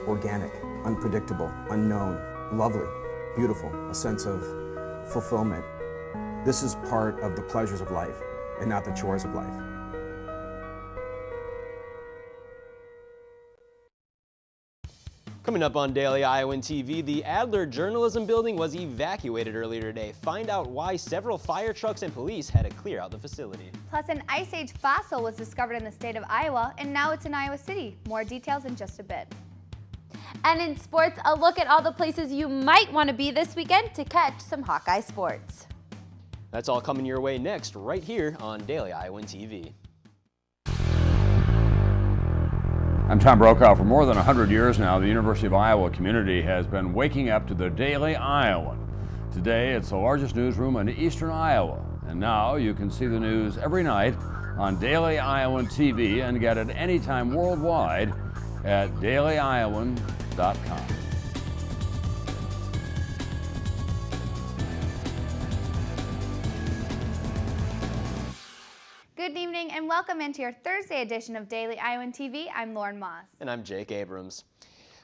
organic, unpredictable, unknown, lovely, beautiful, a sense of fulfillment. This is part of the pleasures of life and not the chores of life. Coming up on Daily Iowan TV, the Adler Journalism Building was evacuated earlier today. Find out why several fire trucks and police had to clear out the facility. Plus, an Ice Age fossil was discovered in the state of Iowa, and now it's in Iowa City. More details in just a bit. And in sports, a look at all the places you might want to be this weekend to catch some Hawkeye sports. That's all coming your way next, right here on Daily Iowan TV. I'm Tom Brokaw. For more than 100 years now, the University of Iowa community has been waking up to the Daily Iowan. Today, it's the largest newsroom in eastern Iowa. And now you can see the news every night on Daily Iowan TV and get it anytime worldwide at dailyiowan.com. Good evening and welcome into your Thursday edition of Daily Iowan TV. I'm Lauren Moss. And I'm Jake Abrams.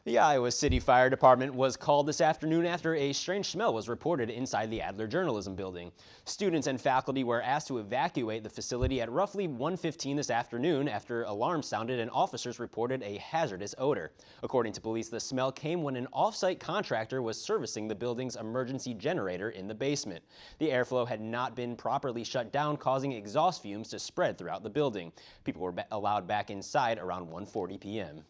The Iowa City Fire Department was called this afternoon after a strange smell was reported inside the Adler Journalism Building. Students and faculty were asked to evacuate the facility at roughly 1:15 this afternoon after alarms sounded and officers reported a hazardous odor. According to police, the smell came when an off-site contractor was servicing the building's emergency generator in the basement. The airflow had not been properly shut down, causing exhaust fumes to spread throughout the building. People were allowed back inside around 1:40 p.m.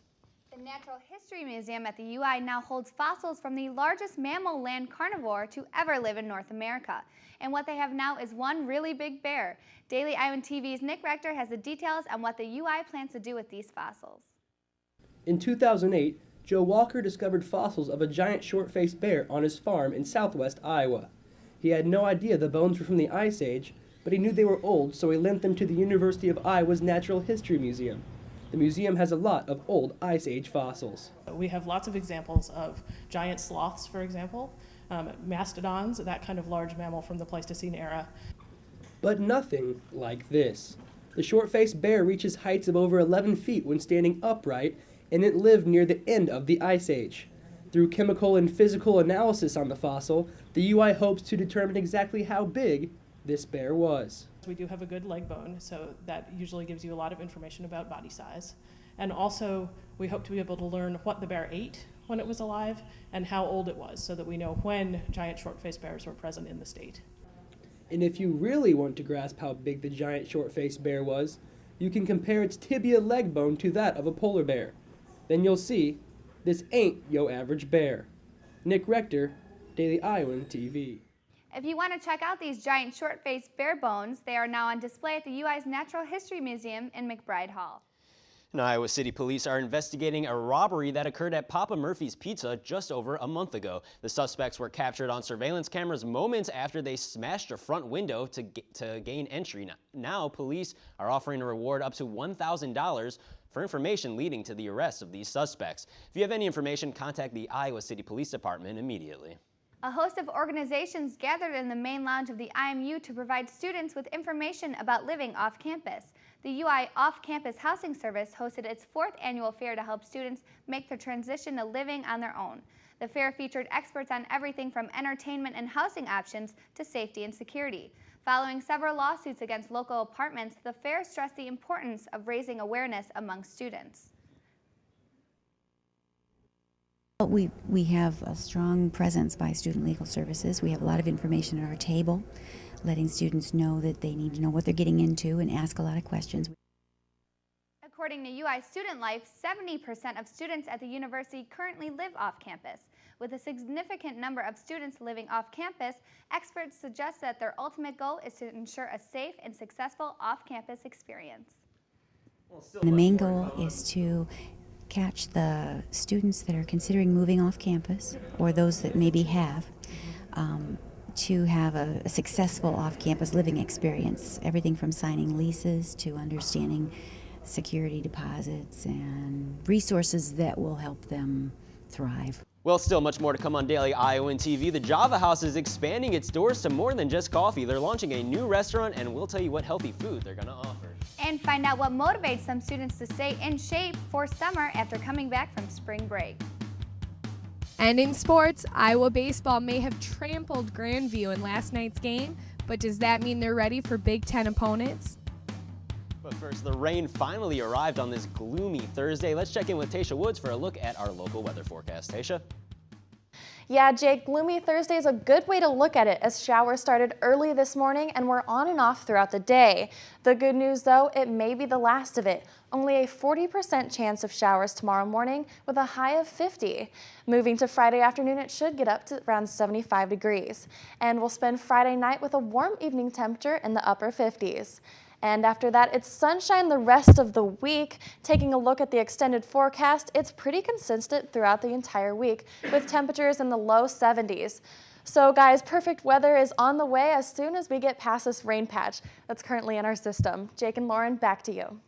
The Natural History Museum at the UI now holds fossils from the largest mammal land carnivore to ever live in North America. And what they have now is one really big bear. Daily Iowan TV's Nick Rector has the details on what the UI plans to do with these fossils. In 2008, Joe Walker discovered fossils of a giant short-faced bear on his farm in southwest Iowa. He had no idea the bones were from the Ice Age, but he knew they were old, so he lent them to the University of Iowa's Natural History Museum. The museum has a lot of old Ice Age fossils. We have lots of examples of giant sloths, for example, mastodons, that kind of large mammal from the Pleistocene era. But nothing like this. The short-faced bear reaches heights of over 11 feet when standing upright, and it lived near the end of the Ice Age. Through chemical and physical analysis on the fossil, the UI hopes to determine exactly how big this bear was. We do have a good leg bone, so that usually gives you a lot of information about body size. And also, we hope to be able to learn what the bear ate when it was alive and how old it was, so that we know when giant short-faced bears were present in the state. And if you really want to grasp how big the giant short-faced bear was, you can compare its tibia leg bone to that of a polar bear. Then you'll see, this ain't yo average bear. Nick Rector, Daily Iowan TV. If you want to check out these giant short-faced bear bones, they are now on display at the UI's Natural History Museum in McBride Hall. And Iowa City Police are investigating a robbery that occurred at Papa Murphy's Pizza just over a month ago. The suspects were captured on surveillance cameras moments after they smashed a front window to gain entry. Now, police are offering a reward up to $1,000 for information leading to the arrest of these suspects. If you have any information, contact the Iowa City Police Department immediately. A host of organizations gathered in the main lounge of the IMU to provide students with information about living off campus. The UI Off-Campus Housing Service hosted its 4th annual fair to help students make the transition to living on their own. The fair featured experts on everything from entertainment and housing options to safety and security. Following several lawsuits against local apartments, the fair stressed the importance of raising awareness among students. We have a strong presence by Student Legal Services. We have a lot of information at our table, letting students know that they need to know what they're getting into and ask a lot of questions. According to UI Student Life, 70% of students at the university currently live off campus. With a significant number of students living off campus, experts suggest that their ultimate goal is to ensure a safe and successful off-campus experience. The main goal is to catch the students that are considering moving off campus, or those that maybe have, to have a successful off-campus living experience. Everything from signing leases to understanding security deposits and resources that will help them thrive. Well, still much more to come on Daily Iowan TV. The Java House is expanding its doors to more than just coffee. They're launching a new restaurant, and we'll tell you what healthy food they're going to offer. And find out what motivates some students to stay in shape for summer after coming back from spring break. And in sports, Iowa baseball may have trampled Grandview in last night's game, but does that mean they're ready for Big Ten opponents? But first, the rain finally arrived on this gloomy Thursday. Let's check in with Tasha Woods for a look at our local weather forecast. Tasha? Yeah, Jake, gloomy Thursday is a good way to look at it, as showers started early this morning and were on and off throughout the day. The good news, though, it may be the last of it. Only a 40% chance of showers tomorrow morning with a high of 50. Moving to Friday afternoon, it should get up to around 75 degrees. And we'll spend Friday night with a warm evening temperature in the upper 50s. And after that, it's sunshine the rest of the week. Taking a look at the extended forecast, it's pretty consistent throughout the entire week, with temperatures in the low 70s. So guys, perfect weather is on the way as soon as we get past this rain patch that's currently in our system. Jake and Lauren, back to you.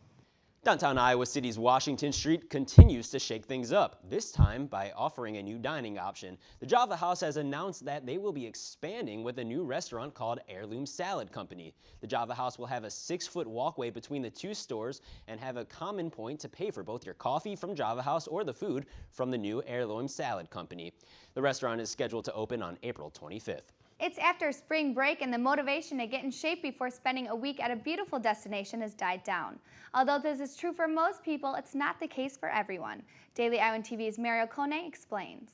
Downtown Iowa City's Washington Street continues to shake things up, this time by offering a new dining option. The Java House has announced that they will be expanding with a new restaurant called Heirloom Salad Company. The Java House will have a 6-foot walkway between the two stores and have a common point to pay for both your coffee from Java House or the food from the new Heirloom Salad Company. The restaurant is scheduled to open on April 25th. It's after spring break and the motivation to get in shape before spending a week at a beautiful destination has died down. Although this is true for most people, it's not the case for everyone. Daily Iowan TV's Mario Kone explains.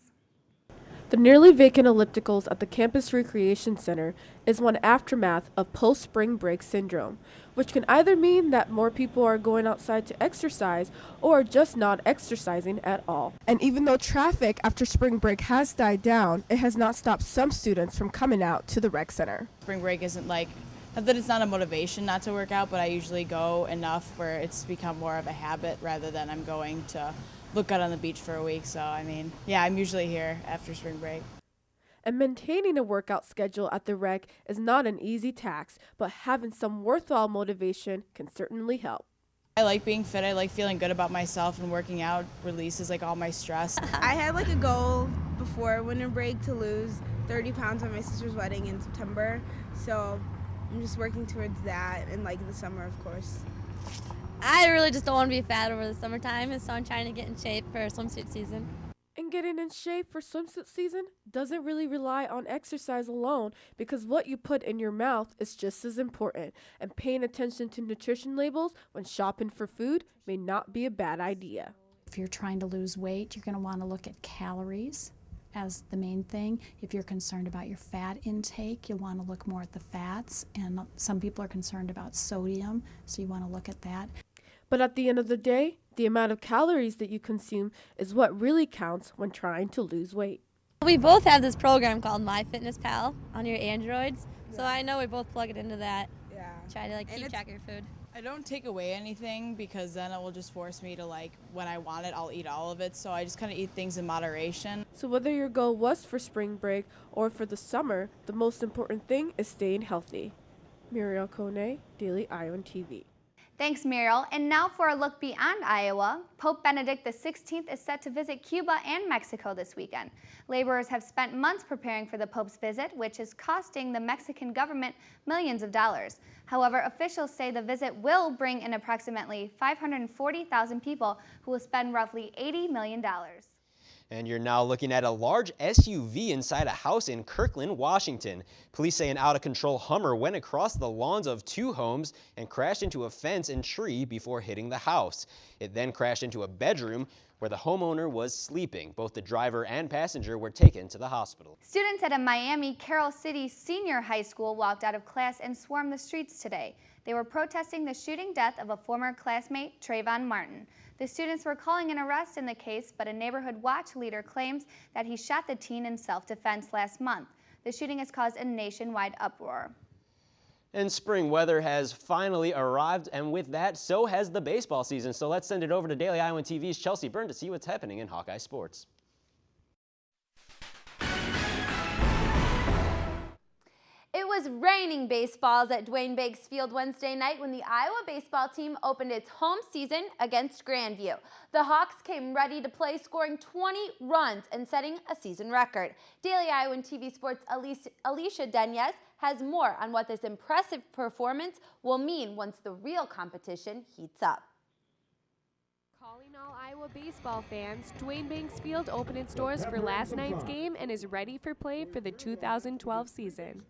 The nearly vacant ellipticals at the Campus Recreation Center is one aftermath of post-spring break syndrome, which can either mean that more people are going outside to exercise or just not exercising at all. And even though traffic after spring break has died down, it has not stopped some students from coming out to the rec center. Spring break isn't like, not that it's not a motivation not to work out, but I usually go enough where it's become more of a habit rather than I'm going to look out on the beach for a week. So, I mean, yeah, I'm usually here after spring break. And maintaining a workout schedule at the rec is not an easy task, but having some worthwhile motivation can certainly help. I like being fit. I like feeling good about myself, and working out releases like all my stress. I had like a goal before winter break to lose 30 pounds at my sister's wedding in September. So I'm just working towards that, and like in the summer, of course. I really just don't want to be fat over the summertime, and so I'm trying to get in shape for swimsuit season. And getting in shape for swimsuit season doesn't really rely on exercise alone, because what you put in your mouth is just as important, and paying attention to nutrition labels when shopping for food may not be a bad idea. If you're trying to lose weight, you're going to want to look at calories as the main thing. If you're concerned about your fat intake, you'll want to look more at the fats, and some people are concerned about sodium, so you want to look at that. But at the end of the day, the amount of calories that you consume is what really counts when trying to lose weight. We both have this program called MyFitnessPal on your Androids, so I know we both plug it into that. Yeah. Try to keep track of your food. I don't take away anything because then it will just force me to when I want it, I'll eat all of it. So I just kind of eat things in moderation. So whether your goal was for spring break or for the summer, the most important thing is staying healthy. Muriel Kone, Daily Iowan TV. Thanks, Muriel. And now for a look beyond Iowa. Pope Benedict XVI is set to visit Cuba and Mexico this weekend. Laborers have spent months preparing for the Pope's visit, which is costing the Mexican government millions of dollars. However, officials say the visit will bring in approximately 540,000 people who will spend roughly $80 million. And you're now looking at a large SUV inside a house in Kirkland, Washington. Police say an out-of-control Hummer went across the lawns of 2 homes and crashed into a fence and tree before hitting the house. It then crashed into a bedroom where the homeowner was sleeping. Both the driver and passenger were taken to the hospital. Students at a Miami Carroll City senior high school walked out of class and swarmed the streets today. They were protesting the shooting death of a former classmate, Trayvon Martin. The students were calling an arrest in the case, but a neighborhood watch leader claims that he shot the teen in self-defense last month. The shooting has caused a nationwide uproar. And spring weather has finally arrived, and with that, so has the baseball season. So let's send it over to Daily Iowan TV's Chelsea Byrne to see what's happening in Hawkeye sports. It was raining baseballs at Dwayne Banks Field Wednesday night when the Iowa baseball team opened its home season against Grandview. The Hawks came ready to play, scoring 20 runs and setting a season record. Daily Iowan TV Sports' Alicia Denez has more on what this impressive performance will mean once the real competition heats up. Calling all Iowa baseball fans, Duane Banks Field opened its doors for last night's game and is ready for play for the 2012 season.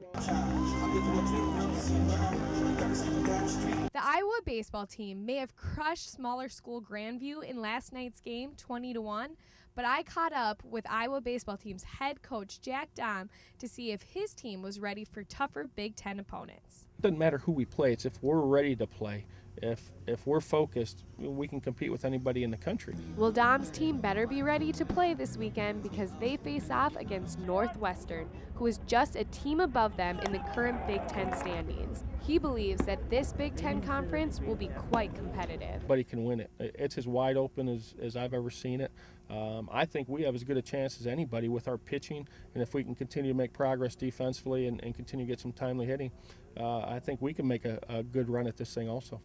The Iowa baseball team may have crushed smaller school Grandview in last night's game 20-1, but I caught up with Iowa baseball team's head coach Jack Dahm to see if his team was ready for tougher Big Ten opponents. It doesn't matter who we play, it's if we're ready to play. If we're focused, we can compete with anybody in the country. Well, Dom's team better be ready to play this weekend because they face off against Northwestern, who is just a team above them in the current Big Ten standings. He believes that this Big Ten conference will be quite competitive. Everybody can win it. It's as wide open as I've ever seen it. I think we have as good a chance as anybody with our pitching, and if we can continue to make progress defensively and continue to get some timely hitting, I think we can make a good run at this thing also.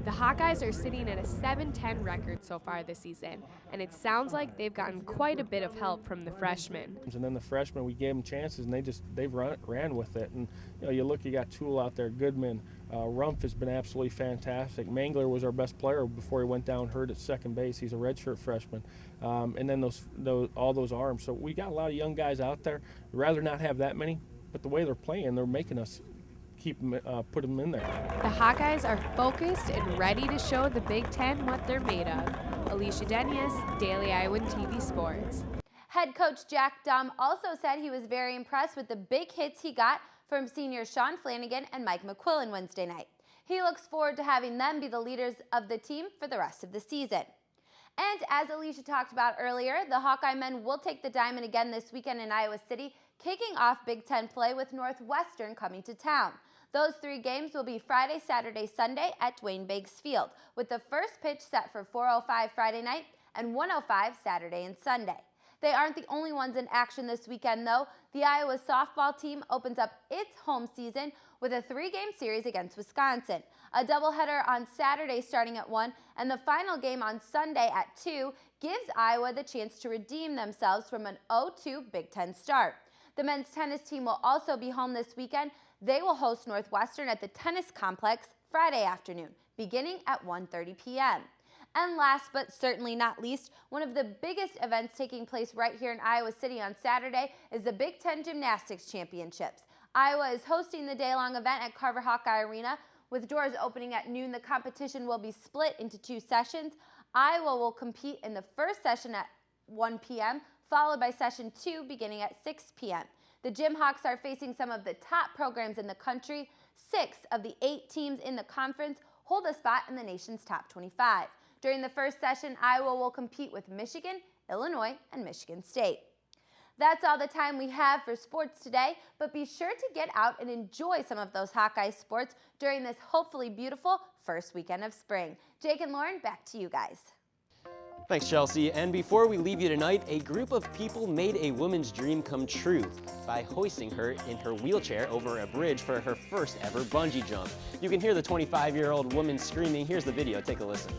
The Hawkeyes are sitting at a 7-10 record so far this season, and it sounds like they've gotten quite a bit of help from the freshmen. And then the freshmen, we gave them chances, and they've ran with it. And you look, you got Toole out there, Goodman, Rumpf has been absolutely fantastic. Mangler was our best player before he went down hurt at second base. He's a redshirt freshman. And then all those arms. So we got a lot of young guys out there. We'd rather not have that many, but the way they're playing, they're making us put them in there. The Hawkeyes are focused and ready to show the Big Ten what they're made of. Alicia Denius, Daily Iowan TV Sports. Head coach Jack Dahm also said he was very impressed with the big hits he got from seniors Sean Flanagan and Mike McQuillan Wednesday night. He looks forward to having them be the leaders of the team for the rest of the season. And as Alicia talked about earlier, the Hawkeye men will take the diamond again this weekend in Iowa City, kicking off Big Ten play with Northwestern coming to town. Those 3 games will be Friday, Saturday, Sunday at Duane Banks Field, with the first pitch set for 4:05 Friday night and 1:05 Saturday and Sunday. They aren't the only ones in action this weekend, though. The Iowa softball team opens up its home season with a 3-game series against Wisconsin. A doubleheader on Saturday starting at 1 and the final game on Sunday at 2 gives Iowa the chance to redeem themselves from an 0-2 Big Ten start. The men's tennis team will also be home this weekend. They will host Northwestern at the tennis complex Friday afternoon, beginning at 1:30 p.m. And last but certainly not least, one of the biggest events taking place right here in Iowa City on Saturday is the Big Ten Gymnastics Championships. Iowa is hosting the day-long event at Carver Hawkeye Arena. With doors opening at noon, the competition will be split into 2 sessions. Iowa will compete in the first session at 1 p.m., followed by session 2 beginning at 6 p.m. The Gym Hawks are facing some of the top programs in the country. 6 of the 8 teams in the conference hold a spot in the nation's top 25. During the first session, Iowa will compete with Michigan, Illinois, and Michigan State. That's all the time we have for sports today, but be sure to get out and enjoy some of those Hawkeye sports during this hopefully beautiful first weekend of spring. Jake and Lauren, back to you guys. Thanks, Chelsea. And before we leave you tonight, a group of people made a woman's dream come true by hoisting her in her wheelchair over a bridge for her first ever bungee jump. You can hear the 25-year-old woman screaming. Here's the video. Take a listen.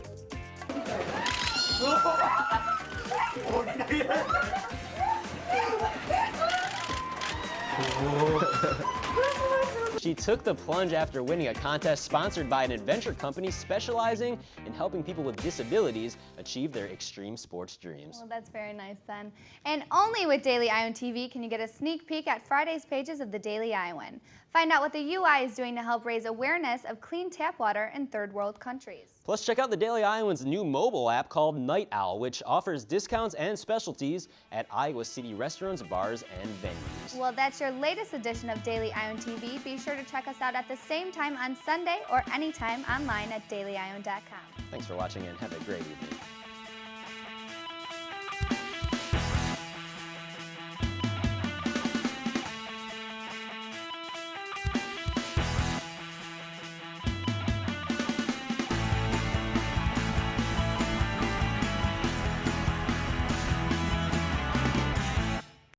She took the plunge after winning a contest sponsored by an adventure company specializing in helping people with disabilities achieve their extreme sports dreams. Well, that's very nice then. And only with Daily Iowan TV can you get a sneak peek at Friday's pages of the Daily Iowan. Find out what the UI is doing to help raise awareness of clean tap water in third world countries. Plus, check out the Daily Iowan's new mobile app called Night Owl, which offers discounts and specialties at Iowa City restaurants, bars, and venues. Well, that's your latest edition of Daily Iowan TV. Be sure to check us out at the same time on Sunday or anytime online at dailyiowan.com. Thanks for watching and have a great evening.